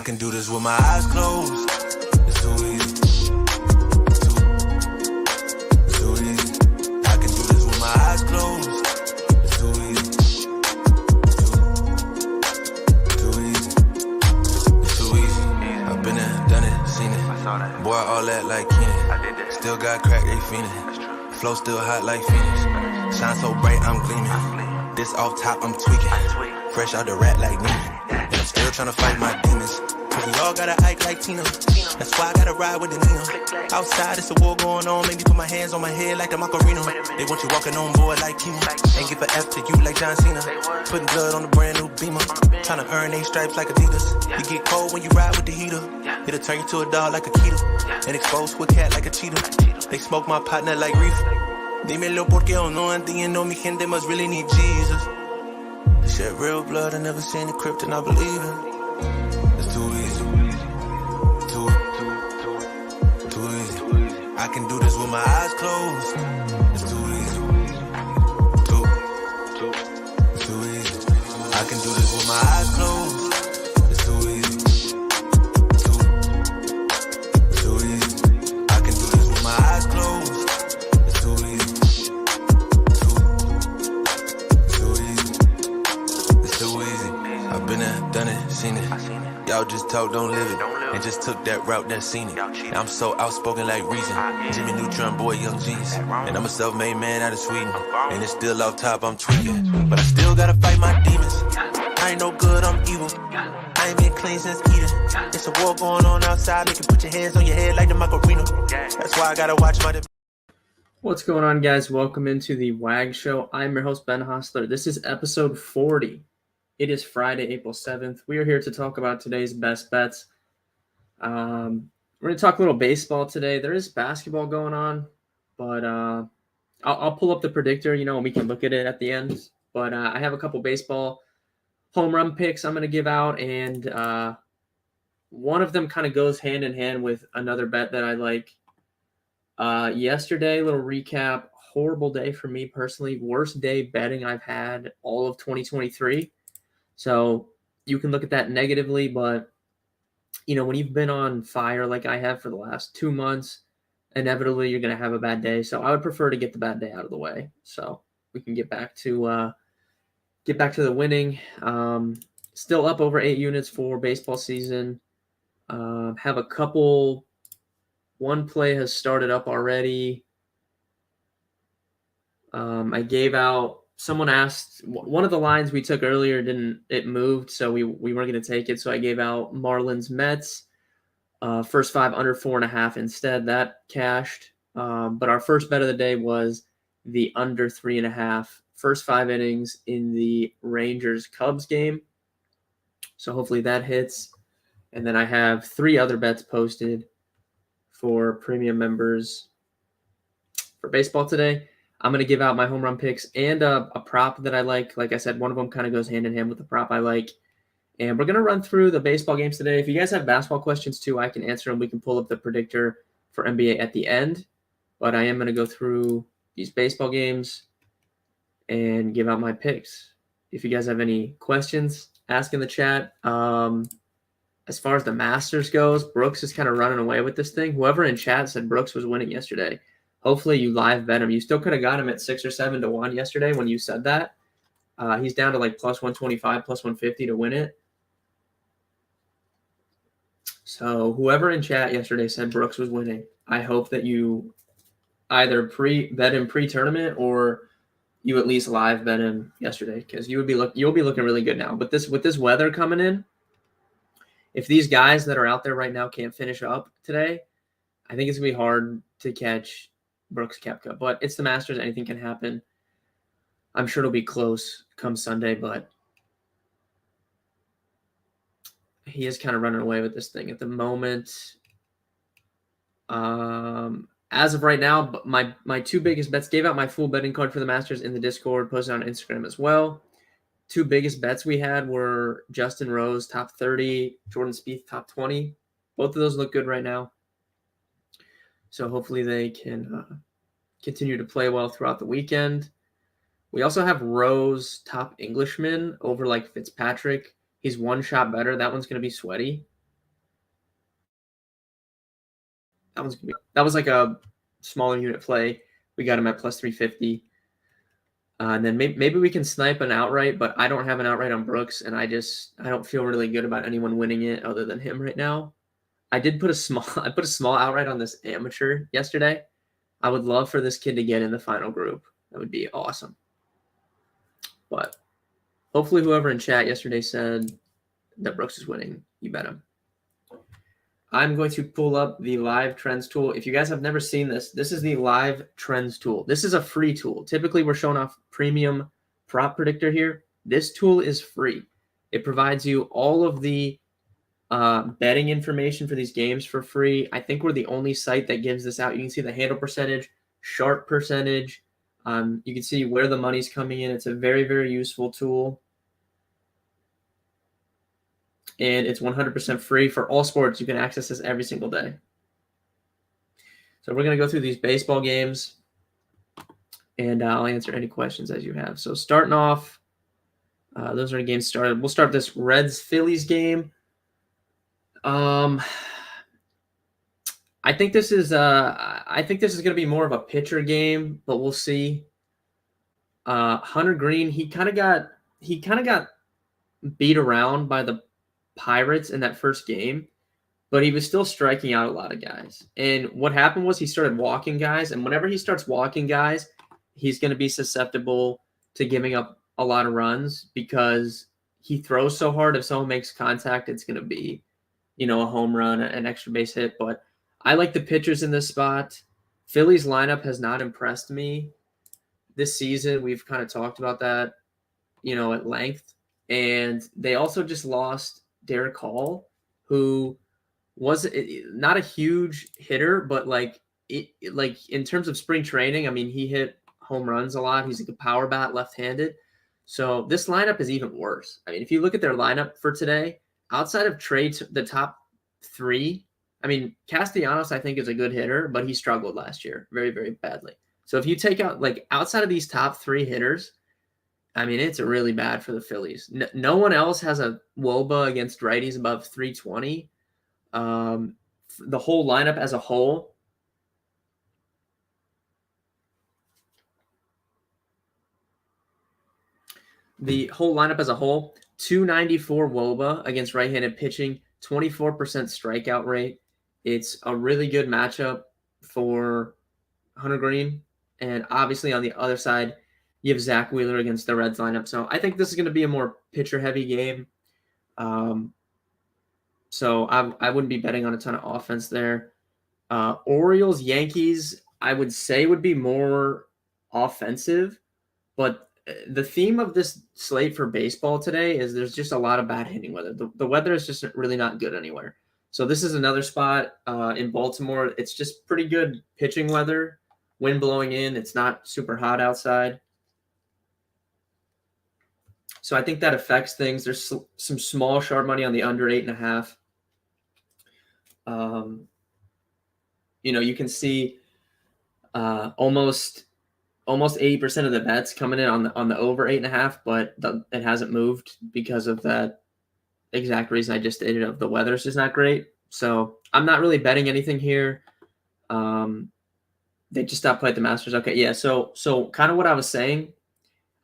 can do this with my eyes closed. It's too easy. Too easy. I can do this with my eyes closed. It's too easy. Too easy. It's too easy. I've been there, done it, seen it. Boy, all that like Keenan. Still got crack, they fiendin'. Flow still hot like Phoenix. Shine so bright, I'm gleaming. This off top, I'm tweaking. Fresh out the rat like Neiman. And I'm still tryna fight my demons. Cause we all gotta act like Tina. That's why I gotta ride with the Nina. Outside, it's a war going on. Make me put my hands on my head like the Macarena. They want you walking on board like Kima. Ain't give a F to you like John Cena. Putting blood on the brand new Beamer. Tryna earn they stripes like Adidas. You get cold when you ride with the heater. It'll turn you to a dog like a Keto. And exposed to a cat like a cheetah. They smoke my partner like reefer. Dímelo porque o no entiendo. Mi gente must really need Jesus. They shed real blood. I never seen the crypt and I believe it. It's too easy. Too easy. I can do this with my eyes closed. It's too easy. Too easy. I can do this with my eyes closed. It's too easy. Too easy. I can do this with my eyes closed. It's too easy. Too easy. It's too easy. I've been there, done it, seen it. Y'all just talk, don't live it. And just took that route, that seen it. Now I'm so outspoken like Reason. Jimmy Neutron, boy, young G's. And I'm a self-made man out of Sweden. And it's still off top, I'm tweaking. But I still gotta fight my demons. I ain't no good, I'm evil. I ain't been clean since Eden. It's a war going on outside. Make you put your hands on your head like the Macarena. That's why I gotta watch my... What's going on, guys? Welcome into the WAG show. I'm your host, Ben Hostler. This is episode 40. It is Friday, April 7th. We are here to talk about today's best bets. We're going to talk a little baseball today. There is basketball going on, but I'll pull up the predictor, and we can look at it at the end. But I have a couple baseball home run picks I'm going to give out, and one of them kind of goes hand in hand with another bet that I like. Yesterday, little recap, horrible day for me personally. Worst day betting I've had all of 2023. So you can look at that negatively, but when you've been on fire like I have for the last 2 months, inevitably you're going to have a bad day. So I would prefer to get the bad day out of the way so we can get back to the winning. Still up over 8 units for baseball season. Have a couple. One play has started up already. I gave out. Someone asked, one of the lines we took earlier it moved, so we weren't going to take it. So I gave out Marlins Mets, first 5 under 4.5 instead. That cashed. But our first bet of the day was the under 3.5, first 5 innings in the Rangers Cubs game. So hopefully that hits. And then I have 3 other bets posted for premium members for baseball today. I'm going to give out my home run picks and a prop that I like. Like I said, one of them kind of goes hand in hand with the prop I like. And we're going to run through the baseball games today. If you guys have basketball questions too, I can answer them. We can pull up the predictor for NBA at the end. But I am going to go through these baseball games and give out my picks. If you guys have any questions, ask in the chat. As far as the Masters goes, Brooks is kind of running away with this thing. Whoever in chat said Brooks was winning yesterday. Hopefully you live bet him. You still could have got him at 6 or 7 to 1 yesterday when you said that. He's down to like plus 125, plus 150 to win it. So whoever in chat yesterday said Brooks was winning, I hope that you either bet him pre-tournament or you at least live bet him yesterday, because you'll be looking really good now. But with this weather coming in, if these guys that are out there right now can't finish up today, I think it's gonna be hard to catch Brooks Koepka, but it's the Masters. Anything can happen. I'm sure it'll be close come Sunday, but he is kind of running away with this thing at the moment. As of right now, my 2 biggest bets, gave out my full betting card for the Masters in the Discord, posted on Instagram as well. 2 biggest bets we had were Justin Rose, top 30, Jordan Spieth, top 20. Both of those look good right now. So hopefully they can continue to play well throughout the weekend. We also have Rose, top Englishman, over like Fitzpatrick. He's 1 shot better. That one's going to be sweaty. That was like a smaller unit play. We got him at plus 350. And then maybe we can snipe an outright, but I don't have an outright on Brooks, and I don't feel really good about anyone winning it other than him right now. I put a small outright on this amateur yesterday. I would love for this kid to get in the final group. That would be awesome. But hopefully whoever in chat yesterday said that Brooks is winning, you bet him. I'm going to pull up the live trends tool. If you guys have never seen this, this is the live trends tool. This is a free tool. Typically, we're showing off premium prop predictor here. This tool is free. It provides you all of the betting information for these games for free. I think we're the only site that gives this out. You can see the handle percentage, sharp percentage. You can see where the money's coming in. It's a very, very useful tool. And it's 100% free for all sports. You can access this every single day. So we're going to go through these baseball games, and I'll answer any questions as you have. So starting off, those are the games started. We'll start this Reds-Phillies game. I think this is going to be more of a pitcher game, but we'll see. Hunter Green, he kind of got beat around by the Pirates in that first game, but he was still striking out a lot of guys. And what happened was he started walking guys, and whenever he starts walking guys, he's going to be susceptible to giving up a lot of runs because he throws so hard. If someone makes contact, it's going to be, a home run, an extra base hit. But I like the pitchers in this spot. Phillies lineup has not impressed me this season. We've kind of talked about that, at length. And they also just lost Derek Hall, who was not a huge hitter, but like in terms of spring training, I mean, he hit home runs a lot. He's like a power bat, left-handed. So this lineup is even worse. I mean, if you look at their lineup for today, outside of trades, the top three, I mean, Castellanos, I think, is a good hitter, but he struggled last year very, very badly. So if you take out, outside of these top three hitters, I mean, it's really bad for the Phillies. No one else has a WOBA against righties above 320. The whole lineup as a whole, the whole lineup as a whole, 294 WOBA against right-handed pitching, 24% strikeout rate. It's a really good matchup for Hunter Green. And obviously on the other side, you have Zach Wheeler against the Reds lineup. So I think this is going to be a more pitcher-heavy game. So I wouldn't be betting on a ton of offense there. Orioles, Yankees, I would say would be more offensive. But the theme of this slate for baseball today is there's just a lot of bad hitting weather. The weather is just really not good anywhere. So this is another spot in Baltimore. It's just pretty good pitching weather. Wind blowing in. It's not super hot outside. So I think that affects things. There's some small sharp money on the under 8.5. You can see almost 80% of the bets coming in on the over 8.5, but it hasn't moved because of that exact reason I just stated of the weather is just not great. So I'm not really betting anything here. They just stopped playing at the Masters. Okay, yeah. So kind of what I was saying,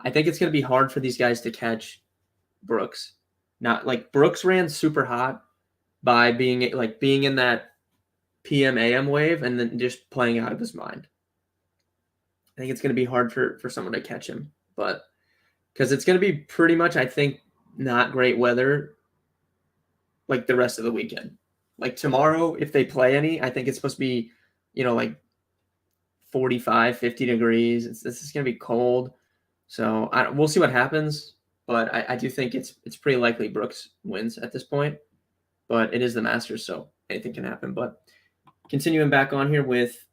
I think it's going to be hard for these guys to catch Brooks. Not like Brooks ran super hot by being in that PM AM wave and then just playing out of his mind. I think it's going to be hard for someone to catch him, but because it's going to be pretty much, I think, not great weather like the rest of the weekend. Like tomorrow, if they play any, I think it's supposed to be, like 45, 50 degrees. This is going to be cold. So we'll see what happens, but I do think it's pretty likely Brooks wins at this point. But it is the Masters, so anything can happen. But continuing back on here with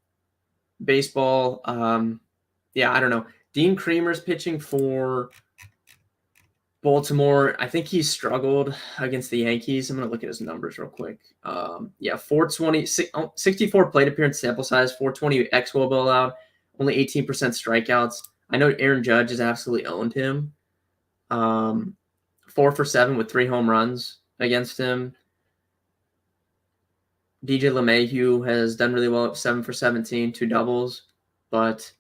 baseball, I don't know. Dean Kremer's pitching for Baltimore. I think he's struggled against the Yankees. I'm going to look at his numbers real quick. 420, 64 plate appearance sample size, 420 xWOBA allowed, only 18% strikeouts. I know Aaron Judge has absolutely owned him. 4 for 7 with 3 home runs against him. DJ LeMahieu has done really well at 7 for 17, 2 doubles, but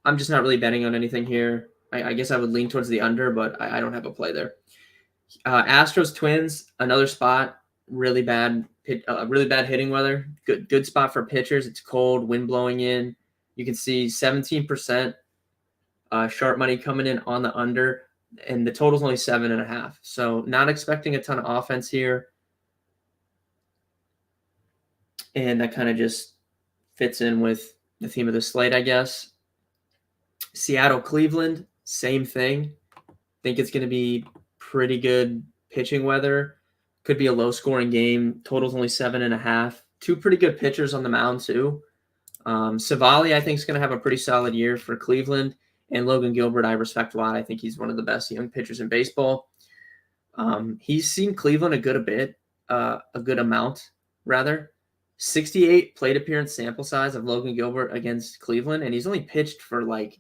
I'm just not really betting on anything here. I guess I would lean towards the under, but I don't have a play there. Astros Twins, another spot, really bad hitting weather. Good spot for pitchers. It's cold, wind blowing in. You can see 17% sharp money coming in on the under, and the total's only 7.5. So not expecting a ton of offense here. And that kind of just fits in with the theme of the slate, I guess. Seattle, Cleveland, same thing. Think it's going to be pretty good pitching weather. Could be a low-scoring game. Total's only 7.5. Two pretty good pitchers on the mound, too. Savali, I think, is going to have a pretty solid year for Cleveland. And Logan Gilbert, I respect a lot. I think he's one of the best young pitchers in baseball. He's seen Cleveland a good amount, rather. 68 plate appearance sample size of Logan Gilbert against Cleveland, and he's only pitched for like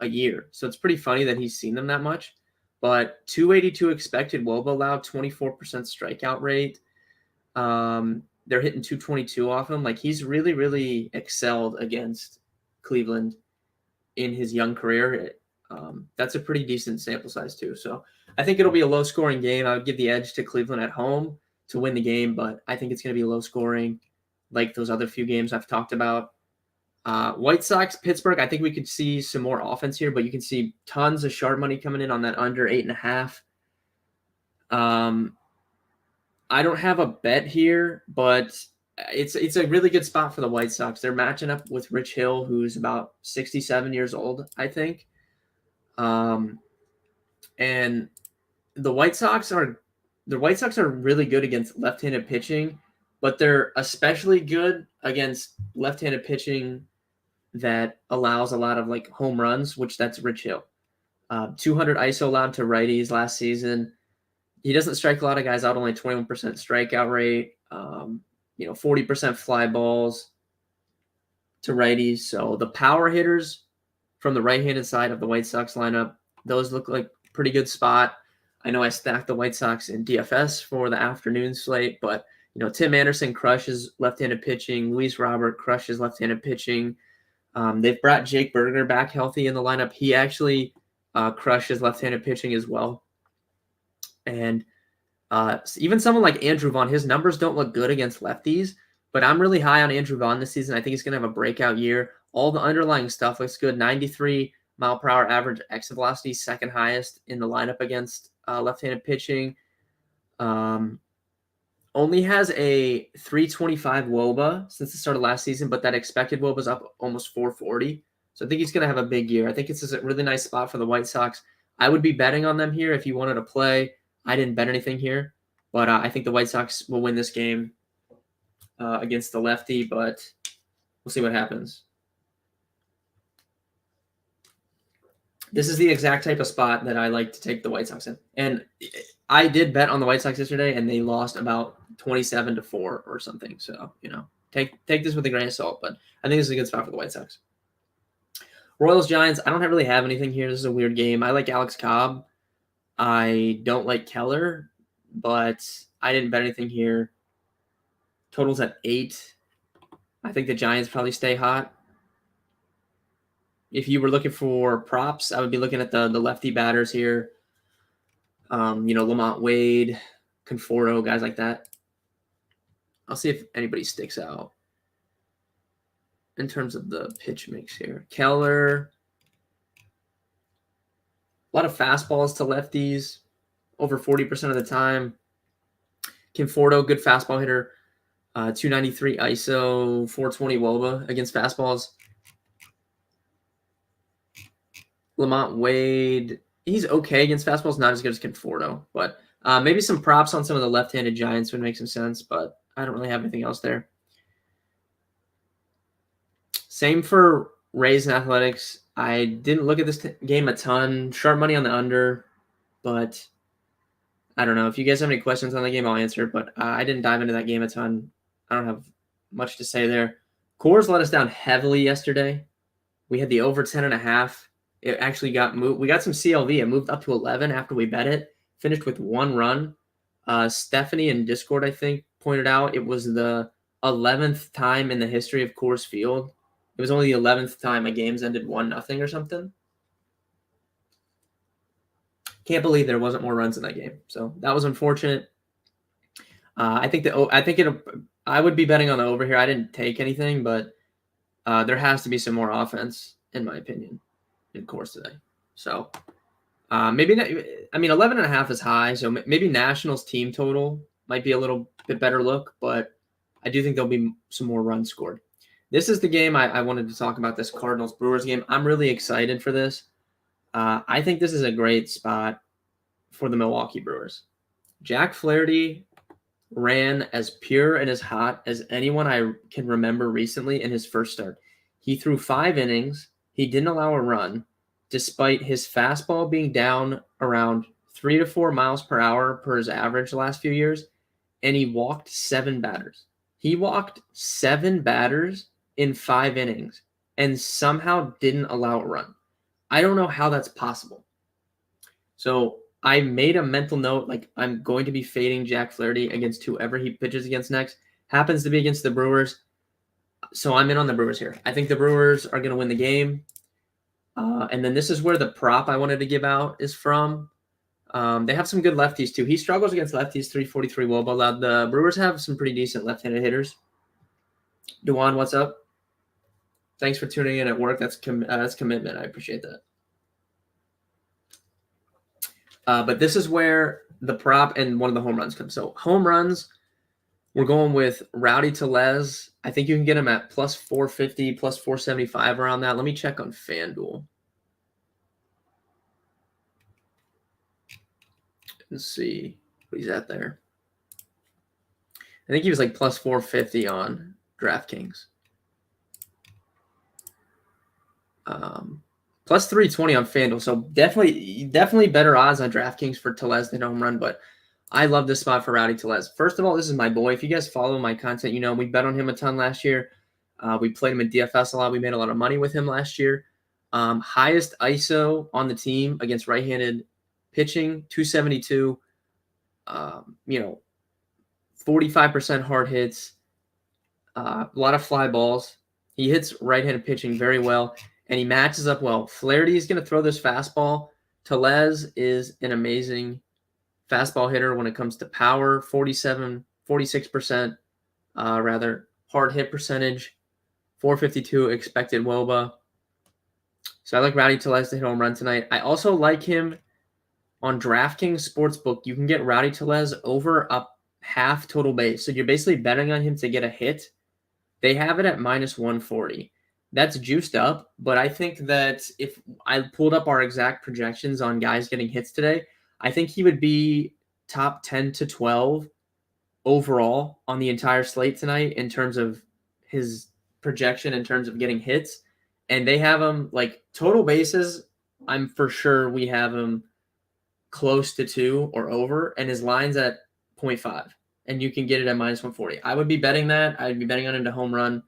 a year. So it's pretty funny that he's seen them that much. But 282 expected WOBA allowed, 24% strikeout rate. They're hitting 222 off him. Like, he's really, really excelled against Cleveland in his young career. That's a pretty decent sample size too. So I think it'll be a low scoring game. I would give the edge to Cleveland at home to win the game, but I think it's going to be low scoring like those other few games I've talked about. White Sox, Pittsburgh, I think we could see some more offense here, but you can see tons of sharp money coming in on that under 8.5. I don't have a bet here, but it's a really good spot for the White Sox. They're matching up with Rich Hill, who's about 67 years old, I think. And the White Sox are really good against left-handed pitching, but they're especially good against left-handed pitching that allows a lot of like home runs, which that's Rich Hill. 200 ISO allowed to righties last season. He doesn't strike a lot of guys out, only 21% strikeout rate, 40% fly balls to righties. So the power hitters from the right-handed side of the White Sox lineup, those look like pretty good spot. I know I stacked the White Sox in DFS for the afternoon slate, but Tim Anderson crushes left-handed pitching. Luis Robert crushes left-handed pitching. They've brought Jake Berger back healthy in the lineup. He actually crushes left-handed pitching as well. And even someone like Andrew Vaughn, his numbers don't look good against lefties, but I'm really high on Andrew Vaughn this season. I think he's going to have a breakout year. All the underlying stuff looks good. 93 mile per hour average exit velocity, second highest in the lineup against left-handed pitching. Only has a 325 WOBA since the start of last season, but that expected WOBA is up almost 440. So I think he's going to have a big year. I think it's a really nice spot for the White Sox. I would be betting on them here if you wanted to play. I didn't bet anything here, but I think the White Sox will win this game against the lefty, but we'll see what happens. This is the exact type of spot that I like to take the White Sox in. And I did bet on the White Sox yesterday, and they lost about 27-4 or something. So, take this with a grain of salt, but I think this is a good spot for the White Sox. Royals, Giants, I don't really have anything here. This is a weird game. I like Alex Cobb. I don't like Keller, but I didn't bet anything here. Total's at 8. I think the Giants probably stay hot. If you were looking for props, I would be looking at the lefty batters here. Lamont Wade, Conforto, guys like that. I'll see if anybody sticks out in terms of the pitch mix here. Keller. A lot of fastballs to lefties, over 40% of the time. Conforto, good fastball hitter. 293 ISO, 420 WOBA against fastballs. Lamont Wade, he's okay against fastballs, not as good as Conforto. But maybe some props on some of the left-handed Giants would make some sense, but I don't really have anything else there. Same for Rays and Athletics. I didn't look at this game a ton. Sharp money on the under, but I don't know. If you guys have any questions on the game, I'll answer. But I didn't dive into that game a ton. I don't have much to say there. Coors let us down heavily yesterday. We had the over 10.5. It actually got moved. We got some CLV. It moved up to 11 after we bet it. Finished with 1 run. Stephanie in Discord, I think, pointed out it was the 11th time in the history of Coors Field. It was only the 11th time a game's ended 1-0 or something. Can't believe there wasn't more runs in that game. So that was unfortunate. I would be betting on the over here. I didn't take anything, but there has to be some more offense, in my opinion, in Coors today. So maybe not, I mean 11.5 is high, so maybe Nationals team total might be a little bit better look, but I do think there'll be some more runs scored. This is the game I wanted to talk about, this Cardinals-Brewers game. I'm really excited for this. I think this is a great spot for the Milwaukee Brewers. Jack Flaherty ran as pure and as hot as anyone I can remember recently in his first start. He threw 5 innings. He didn't allow a run, despite his fastball being down around 3 to 4 miles per hour per his average the last few years, and he walked 7 batters. He walked 7 batters in 5 innings and somehow didn't allow a run. I don't know how that's possible. So I made a mental note, like I'm going to be fading Jack Flaherty against whoever he pitches against next. Happens to be against the Brewers. So I'm in on the Brewers here. I think the Brewers are going to win the game. And then this is where the prop I wanted to give out is from. They have some good lefties too. He struggles against lefties, 343 WOBA. The Brewers have some pretty decent left-handed hitters. Dewan, what's up? Thanks for tuning in at work. That's commitment. I appreciate that. But this is where the prop and one of the home runs come. So home runs, we're going with Rowdy Tellez. I think you can get him at plus 450, plus 475 around that. Let me check on FanDuel. Let's see what he's at there. I think he was like plus 450 on DraftKings. Plus 320 on FanDuel. So definitely better odds on DraftKings for Tellez than home run, but I love this spot for Rowdy Tellez. First of all, this is my boy. If you guys follow my content, you know we bet on him a ton last year. We played him in DFS a lot. We made a lot of money with him last year. Highest ISO on the team against right-handed pitching, 272. 45% hard hits, a lot of fly balls. He hits right-handed pitching very well, and he matches up well. Flaherty is going to throw this fastball. Tellez is an amazing fastball hitter when it comes to power, 46% hard hit percentage, 452 expected WOBA. So I like Rowdy Tellez to hit home run tonight. I also like him on DraftKings Sportsbook. You can get Rowdy Tellez over up half total base. So you're basically betting on him to get a hit. They have it at minus 140. That's juiced up, but I think that if I pulled up our exact projections on guys getting hits today, I think he would be top 10 to 12 overall on the entire slate tonight in terms of his projection in terms of getting hits. And they have him like total bases. I'm for sure we have him close to 2 or over, and his line's at 0.5, and you can get it at minus 140. I would be betting that. I'd be betting on it to home run.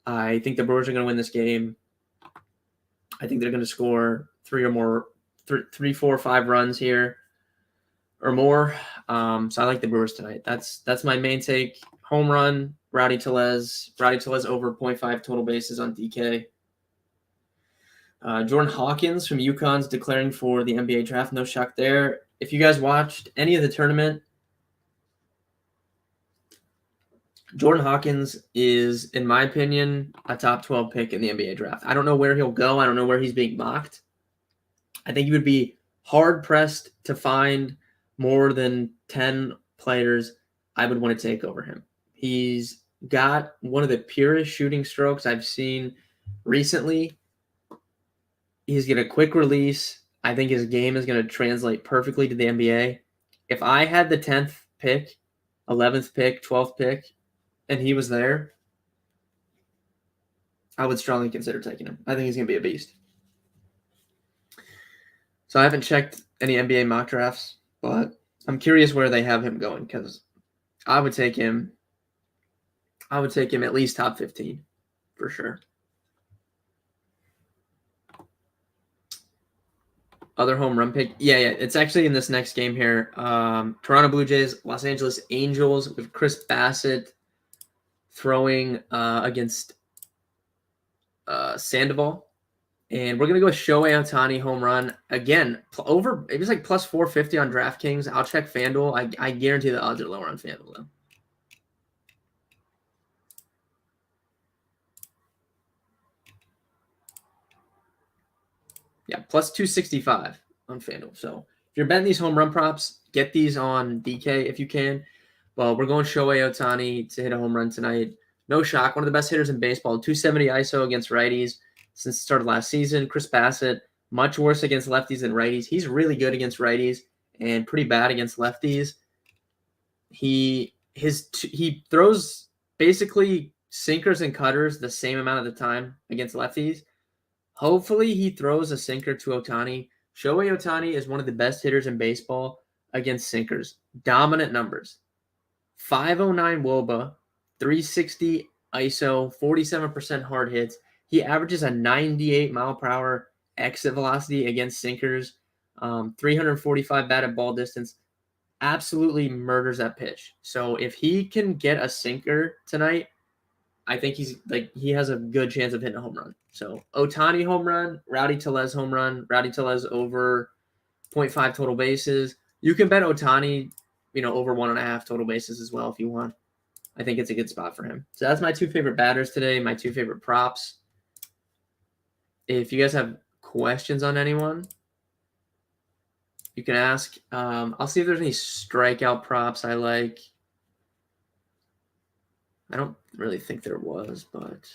I think the Brewers are going to win this game. I think they're going to score 3, 4, 5 runs here or more. So I like the Brewers tonight. That's my main take. Home run, Rowdy Tellez over 0.5 total bases on DK. Jordan Hawkins from UConn's declaring for the NBA draft. No shock there. If you guys watched any of the tournament, Jordan Hawkins is, in my opinion, a top 12 pick in the NBA draft. I don't know where he'll go. I don't know where he's being mocked. I think he would be hard-pressed to find more than 10 players I would want to take over him. He's got one of the purest shooting strokes I've seen recently. He's got a quick release. I think his game is going to translate perfectly to the NBA. If I had the 10th pick, 11th pick, 12th pick, and he was there, I would strongly consider taking him. I think he's going to be a beast. So I haven't checked any NBA mock drafts, but I'm curious where they have him going because I would take him at least top 15 for sure. Other home run pick. Yeah. It's actually in this next game here. Toronto Blue Jays, Los Angeles Angels with Chris Bassett, throwing against Sandoval. And we're going to go with Shohei Ohtani home run. Again, over, it was like plus 450 on DraftKings. I'll check FanDuel. I guarantee the odds are lower on FanDuel, though. Yeah, plus 265 on FanDuel. So if you're betting these home run props, get these on DK if you can. Well, we're going Shohei Ohtani to hit a home run tonight. No shock. One of the best hitters in baseball. 270 ISO against righties since the start of last season. Chris Bassett, much worse against lefties than righties. He's really good against righties and pretty bad against lefties. He throws basically sinkers and cutters the same amount of the time against lefties. Hopefully he throws a sinker to Ohtani. Shohei Ohtani is one of the best hitters in baseball against sinkers. Dominant numbers. 509 WOBA, 360 ISO, 47% hard hits. He averages a 98 mile per hour exit velocity against sinkers, 345 batted ball distance. Absolutely murders that pitch. So if he can get a sinker tonight, I think he has a good chance of hitting a home run. So Ohtani home run, Rowdy Tellez home run, Rowdy Tellez over 0.5 total bases. You can bet Ohtani, over 1.5 total bases as well if you want. I think it's a good spot for him. So that's my 2 favorite batters today, my 2 favorite props. If you guys have questions on anyone, you can ask. I'll see if there's any strikeout props I like. I don't really think there was, but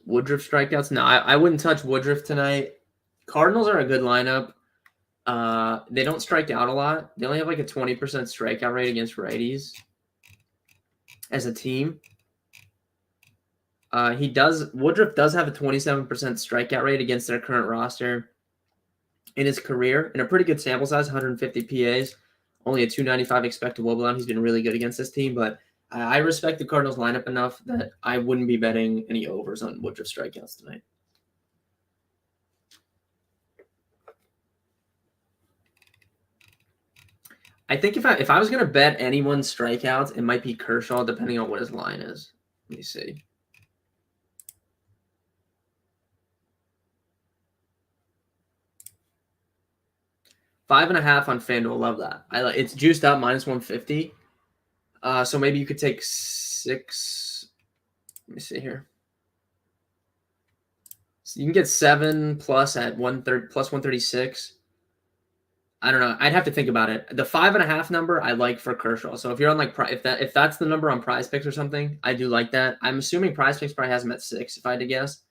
Woodruff strikeouts. No, I wouldn't touch Woodruff tonight. Cardinals are a good lineup. They don't strike out a lot. They only have like a 20% strikeout rate against righties as a team. Woodruff does have a 27% strikeout rate against their current roster in his career, in a pretty good sample size, 150 PAs, only a 295 expected WOBA. He's been really good against this team, but I respect the Cardinals lineup enough that I wouldn't be betting any overs on Woodruff strikeouts tonight. I think if I was going to bet anyone's strikeouts, it might be Kershaw, depending on what his line is. Let me see. $5.5 on FanDuel. Love that. It's juiced up minus 150. So maybe you could take 6. Let me see here. So you can get 7 plus at 130 plus 136. I don't know. I'd have to think about it. The 5.5 number I like for Kershaw. So if you're on if that's the number on Prize Picks or something, I do like that. I'm assuming Prize Picks probably has him at 6 if I had to guess.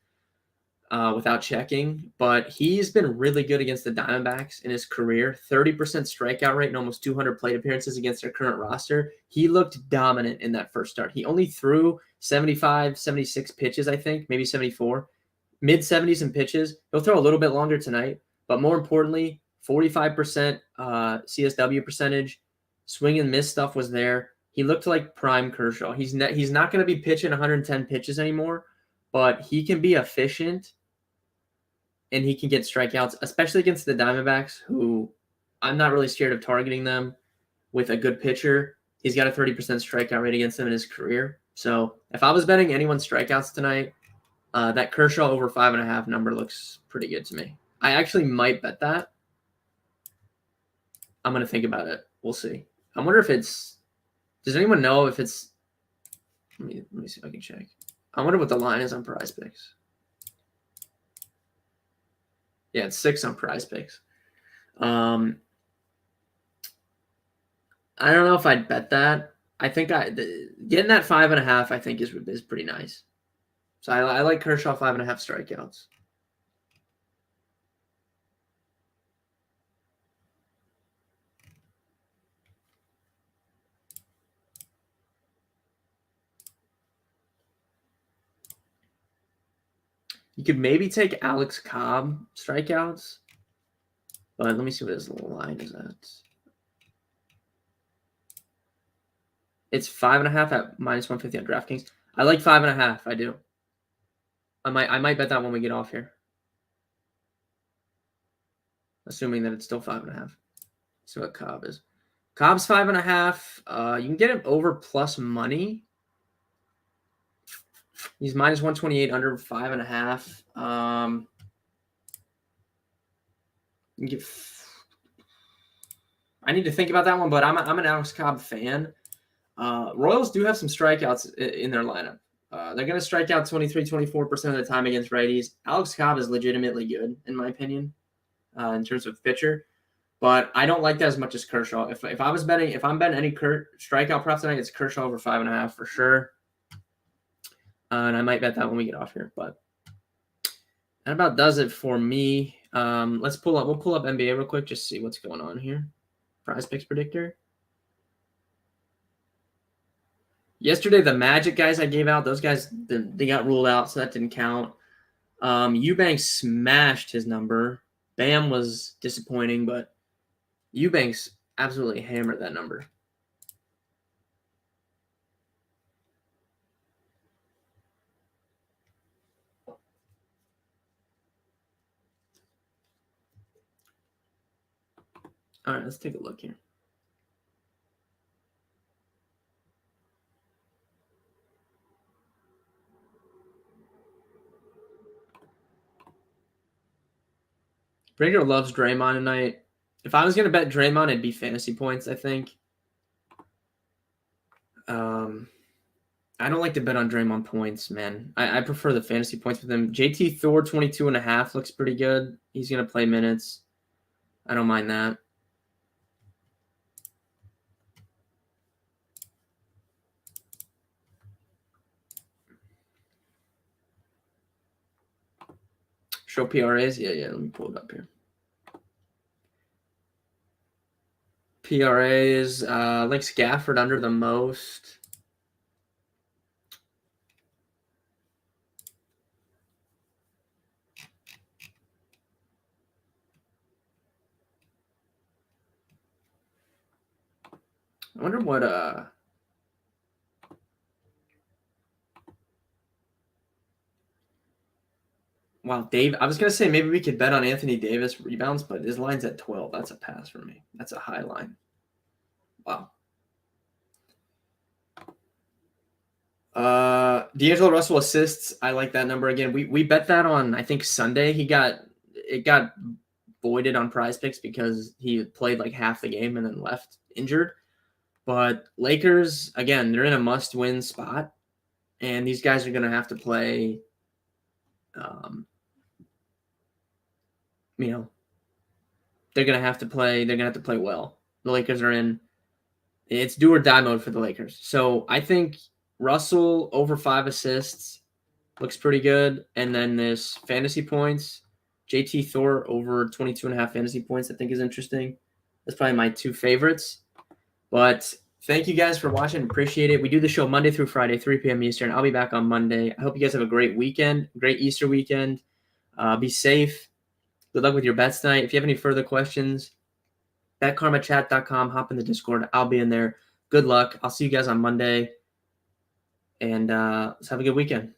Without checking, but he's been really good against the Diamondbacks in his career. 30% strikeout rate and almost 200 plate appearances against their current roster. He looked dominant in that first start. He only threw 75, 76 pitches, I think, maybe 74. Mid-70s in pitches. He'll throw a little bit longer tonight, but more importantly, 45% CSW percentage. Swing and miss stuff was there. He looked like prime Kershaw. He's not going to be pitching 110 pitches anymore, but he can be efficient and he can get strikeouts, especially against the Diamondbacks, who I'm not really scared of targeting them with a good pitcher. He's got a 30% strikeout rate against them in his career. So if I was betting anyone's strikeouts tonight, that Kershaw over 5.5 number looks pretty good to me. I actually might bet that. I'm going to think about it. We'll see. I wonder if it's – does anyone know if it's – let me see if I can check. I wonder what the line is on Prize Picks. Yeah, it's 6 on Prize Picks. I don't know if I'd bet that. I think getting that 5.5, I think is pretty nice. So I like Kershaw 5.5 strikeouts. You could maybe take Alex Cobb strikeouts, but let me see what his line is at. It's 5.5 at minus 150 on DraftKings. I like 5.5. I do. I might bet that when we get off here. Assuming that it's still 5.5. See what Cobb is. Cobb's 5.5. You can get him over plus money. He's minus 128 under 5.5. You can get. I need to think about that one, but I'm an Alex Cobb fan. Royals do have some strikeouts in their lineup. They're going to strike out 23-24% of the time against righties. Alex Cobb is legitimately good, in my opinion, in terms of pitcher. But I don't like that as much as Kershaw. If I'm betting any strikeout props tonight, it's Kershaw over 5.5 for sure. And I might bet that when we get off here. But that about does it for me. We'll pull up NBA real quick, just see what's going on here. Prize Picks predictor. Yesterday, the Magic guys I gave out, those guys, they got ruled out, so that didn't count. Eubanks smashed his number. Bam was disappointing, but Eubanks absolutely hammered that number. All right, let's take a look here. Breaker loves Draymond tonight. If I was going to bet Draymond, it'd be fantasy points, I think. I don't like to bet on Draymond points, man. I prefer the fantasy points with him. JT Thor, 22.5 looks pretty good. He's going to play minutes. I don't mind that. Show PRAs? Yeah, let me pull it up here. PRAs, like Scafford under the most. I wonder what wow, Dave. I was gonna say maybe we could bet on Anthony Davis rebounds, but his line's at 12. That's a pass for me. That's a high line. Wow. D'Angelo Russell assists. I like that number again. We bet that on, I think, Sunday. It got voided on Prize Picks because he played like half the game and then left injured. But Lakers, again, they're in a must-win spot, and these guys are going to have to play. They're going to have to play. They're going to have to play well. The Lakers are in. It's do or die mode for the Lakers. So I think Russell over 5 assists looks pretty good, and then this fantasy points. JT Thor over 22.5 fantasy points I think is interesting. That's probably my 2 favorites. But thank you guys for watching. Appreciate it. We do the show Monday through Friday, 3 p.m. Eastern. I'll be back on Monday. I hope you guys have a great weekend, great Easter weekend. Be safe. Good luck with your bets tonight. If you have any further questions, betkarmachat.com. Hop in the Discord. I'll be in there. Good luck. I'll see you guys on Monday. And let's have a good weekend.